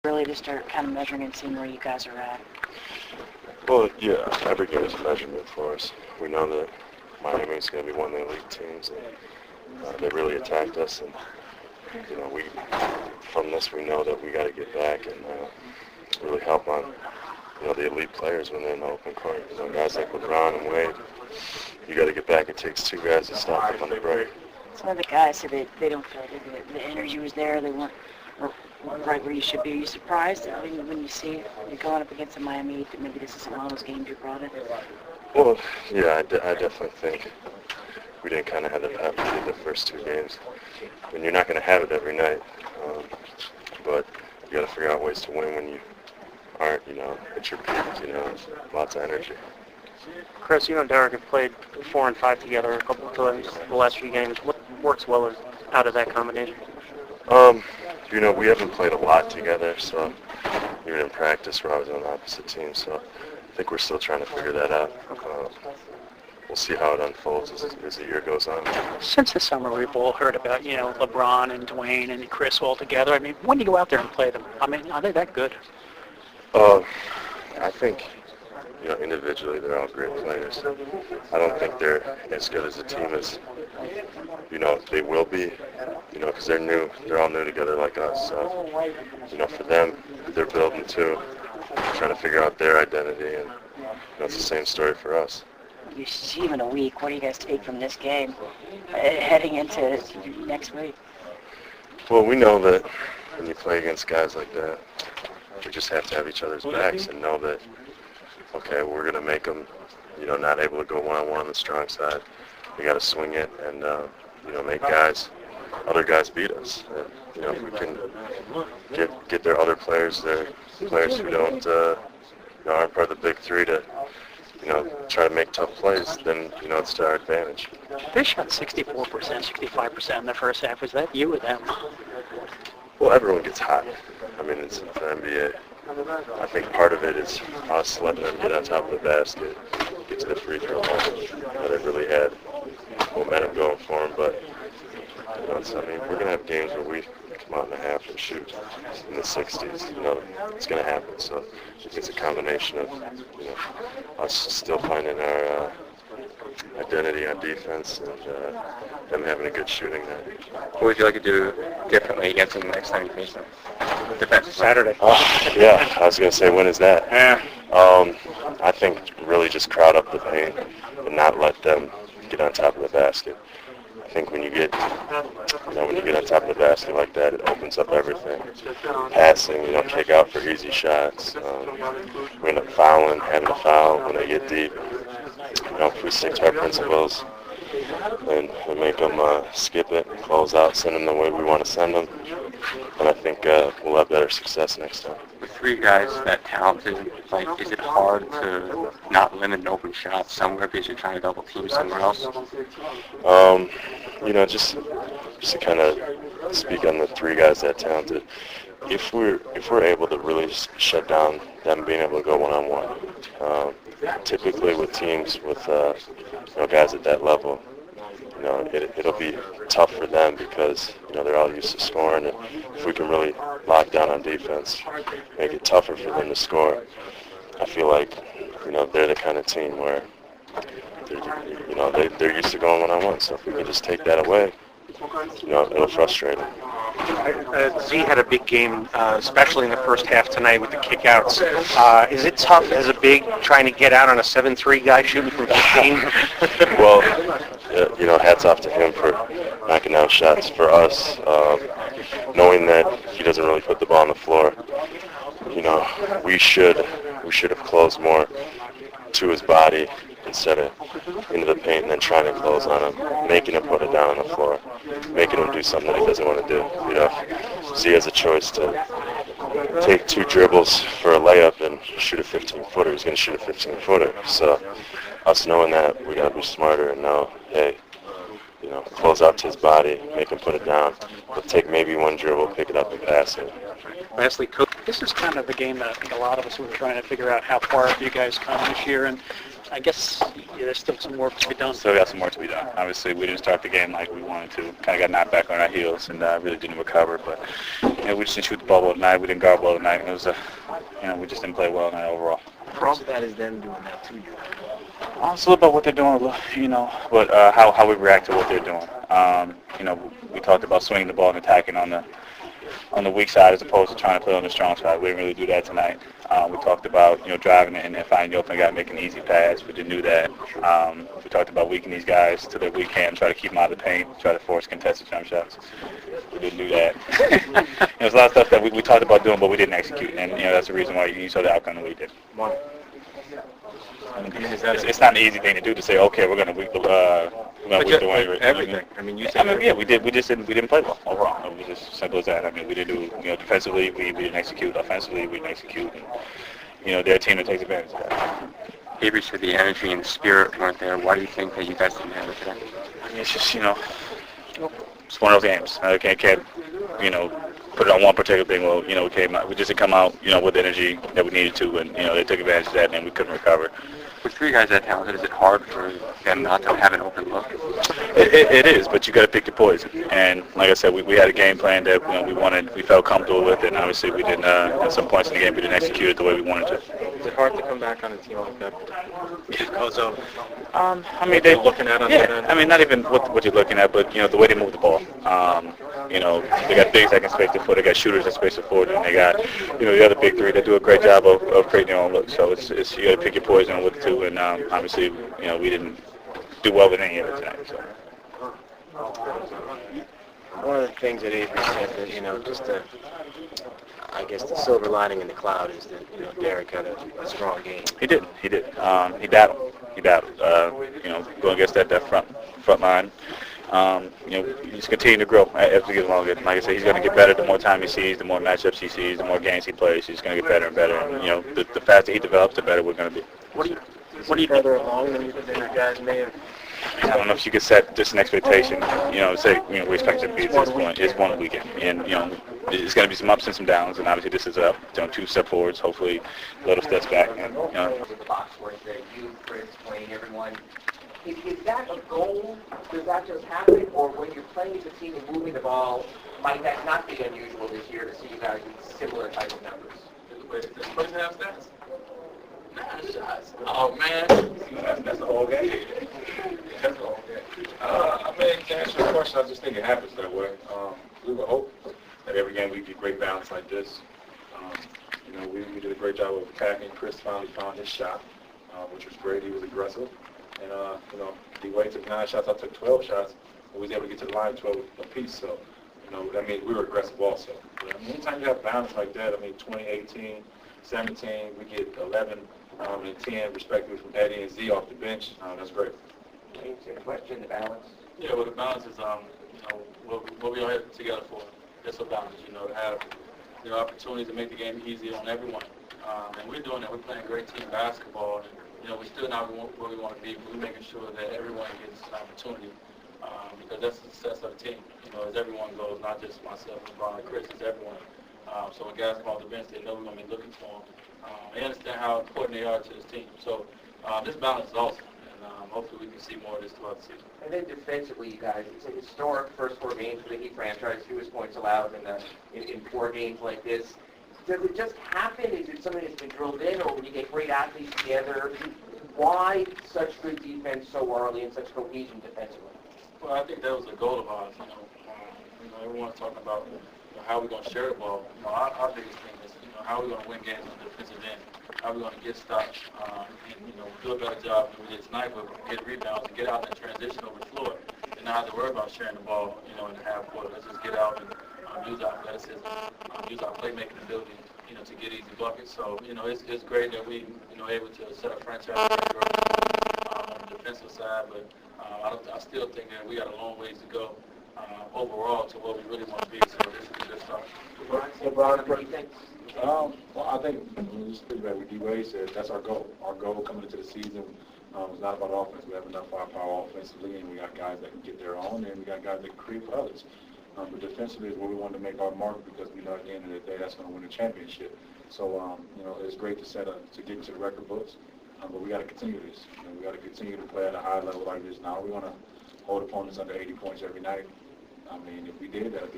Really to start kind of measuring and seeing where you guys are at? Well, yeah, every game is a measurement for us. We know that Miami is going to be one of the elite teams, and they really attacked us. And from this, we know that we got to get back and really help on the elite players when they're in the open court. Guys like LeBron and Wade, you got to get back. It takes two guys to stop them on the break. Some of the guys said they don't feel like the energy was there. They weren't right where you should be. Are you surprised when you see you're going up against a Miami that maybe this isn't one of those games you brought in? Well, yeah, I definitely think we didn't kind of have the pep we did the first two games. And you're not going to have it every night, but you got to figure out ways to win when you aren't, at your peak, lots of energy. Kris, you and Derek have played 4 and 5 together a couple of times the last few games. What works well out of that combination? We haven't played a lot together, so even in practice we're always on opposite teams, so I think we're still trying to figure that out. We'll see how it unfolds as the year goes on. Since the summer, we've all heard about, LeBron and Dwyane and Kris all together. I mean, when do you go out there and play them? I mean, are they that good? I think, individually they're all great players. I don't think they're as good as a team as, they will be, because they're new. They're all new together like us. So, for them, they're building too, trying to figure out their identity, and it's the same story for us. You see them in a week. What do you guys take from this game heading into next week? Well, we know that when you play against guys like that, we just have to have each other's backs and know that, okay, we're going to make them, not able to go one-on-one on the strong side. We got to swing it and, make other guys beat us. And, if we can get their other players, their players who don't, aren't part of the big three to, try to make tough plays, then, it's to our advantage. They shot 64%, 65% in the first half. Was that you or them? Well, everyone gets hot. I mean, it's the NBA. I think part of it is us letting them get on top of the basket, get to the free throw line. They really had momentum going for them, but we're going to have games where we come out in the half and shoot in the 60s. It's going to happen. So it's a combination of us still finding our identity on defense and them having a good shooting night. What would you like to do differently against them next time you face them? Defense Saturday. Yeah, I was going to say, when is that? Yeah. I think really just crowd up the paint and not let them get on top of the basket. I think when you get on top of the basket like that, it opens up everything. Passing, kick out for easy shots. We end up having a foul when they get deep. If we stick to our principles and make them skip it, close out, send them the way we want to send them, and I think we'll have better success next time. With 3 guys that talented, is it hard to not limit an open shot somewhere because you're trying to double team somewhere else? Just to kind of speak on the 3 guys that talented. If we're able to really shut down them being able to go one-on-one, typically with teams with guys at that level, it'll be tough for them because they're all used to scoring, and if we can really lock down on defense, make it tougher for them to score, I feel like they're the kind of team where they're used to going one-on-one. So if we can just take that away, it'll frustrate them. Z had a big game, especially in the first half tonight with the kickouts. Is it tough as a big trying to get out on a 7-3 guy shooting from 15? Well, hats off to him for knocking down shots. For us, knowing that he doesn't really put the ball on the floor, we should have closed more to his body instead of into the paint and then trying to close on him, making him put it down on the floor, making him do something that he doesn't want to do. If Z has a choice to take 2 dribbles for a layup and shoot a 15-footer, he's going to shoot a 15-footer. So us knowing that, we got to be smarter and know, hey, close out to his body, make him put it down, but take maybe 1 dribble, pick it up and pass it. Lastly, Coach, this is kind of the game that I think a lot of us were trying to figure out how far you guys come this year. And I guess there's still some work to be done. Still got some work to be done. Obviously, we didn't start the game like we wanted to. Kind of got knocked back on our heels and really didn't recover. But we just didn't shoot the ball well tonight. We didn't guard well tonight. It was we just didn't play well tonight overall. How much of that is them doing that to you? It's a little about what they're doing, but how we react to what they're doing. We talked about swinging the ball and attacking on the weak side as opposed to trying to play on the strong side. We didn't really do that tonight. We talked about driving it and finding the open guy, making an easy pass. We didn't do that. We talked about weakening these guys to their weak hand, try to keep them out of the paint, try to force contested jump shots. We didn't do that. There's a lot of stuff that we talked about doing, but we didn't execute, and that's the reason why you saw the outcome that we did. It's not an easy thing to do to say, okay, we're going to do everything. You said yeah, we did. We didn't play well overall. It was just simple as that. We didn't do. Defensively, we didn't execute. Offensively, we didn't execute. And, they're a team that takes advantage of that. Avery said the energy and the spirit weren't there. Why do you think that you guys didn't have it today? It's just it's one of those games. I can't put it on one particular thing. Well, we just didn't come out with the energy that we needed to, and they took advantage of that, and we couldn't recover. With three guys that talented, is it hard for them not to have an open look? It is, but you got to pick your poison. And like I said, we had a game plan that we felt comfortable with, and obviously we didn't. At some points in the game, we didn't execute it the way we wanted to. Is it hard to come back on a team like that? Because of they're looking at on not even what you're looking at, but the way they move the ball. They got bigs that can space the floor. They got shooters that space the floor, and they got the other big three that do a great job of creating their own look. So it's you got to pick your poison with the two, and obviously we didn't do well with any of it tonight. So. One of the things that Avery said that just the silver lining in the cloud is that Derek had a strong game. He did. He battled. Going against that front line. He's continuing to grow as we get along. Like I said, he's going to get better the more time he sees, the more matchups he sees, the more games he plays. He's going to get better and better. And, the faster he develops, the better we're going to be. What are you further along than you guys may have? I don't know if you could set just an expectation. Say we expect it to be at this point. It's one weekend, and it's going to be some ups and some downs. And obviously, this is a 2 step forwards. Hopefully, a little steps back. And The box where it's you, Kris, Dwyane, everyone. Is that a goal? Does that just happen, or when you're playing as a team and moving the ball, might that not be unusual this year to see you guys with similar type of numbers? Does Kris have stats? 9 shots. Oh man, that's the whole game. That's the whole game. To answer your question, I just think it happens that way. We would hope that every game we get great balance like this. We did a great job of attacking. Kris finally found his shot, which was great. He was aggressive. And, Dwyane took 9 shots. I took 12 shots. We was able to get to the line 12 apiece. So, that means we were aggressive also. But, anytime you have balance like that, 2018, 17, we get 11 and 10, respectively, from Eddie and Z off the bench. That's great. Question, the balance? Yeah, well, the balance is, what we all here together for. That's a balance, to have opportunities to make the game easy on everyone. And we're doing that. We're playing great team basketball. And, we're still not where we want to be, but we're making sure that everyone gets an opportunity because that's the success of the team. As everyone goes, not just myself, LeBron, and Kris, it's everyone. So when guys come off the bench, they know we're going to be looking for them. They understand how important they are to this team. So this balance is awesome, and hopefully we can see more of this throughout the season. And then defensively, you guys, it's a historic first 4 games for the Heat franchise, fewest points allowed in 4 games like this. Does it just happen? Is it something that's been drilled in, or when you get great athletes together? Why such good defense so early and such cohesion defensively? Well, I think that was a goal of ours. Everyone's talking about how we're going to share the ball. Our biggest thing is how we're going to win games on the defensive end. How we're going to get stops and do a better job than we did tonight, but get rebounds and get out and transition over the floor and not have to worry about sharing the ball, in the half court. Let's just get out and use our athleticism, use our playmaking ability, to get easy buckets. So, it's great that we, able to set a franchise on the defensive side, but I still think that we got a long ways to go overall to what we really want to be. So this is a good start. LeBron, what do you think? Well, I think when you speak about what Dwyane said, that's our goal. Our goal coming into the season is not about offense. We have enough firepower offensively, and we got guys that can get their own, and we got guys that can create for others. But defensively is where we want to make our mark because we know at the end of the day that's going to win the championship. So, it's great to get into the record books. But we got to continue this. We got to continue to play at a high level like this. Now we want to hold opponents under 80 points every night. I mean, if we did, that would be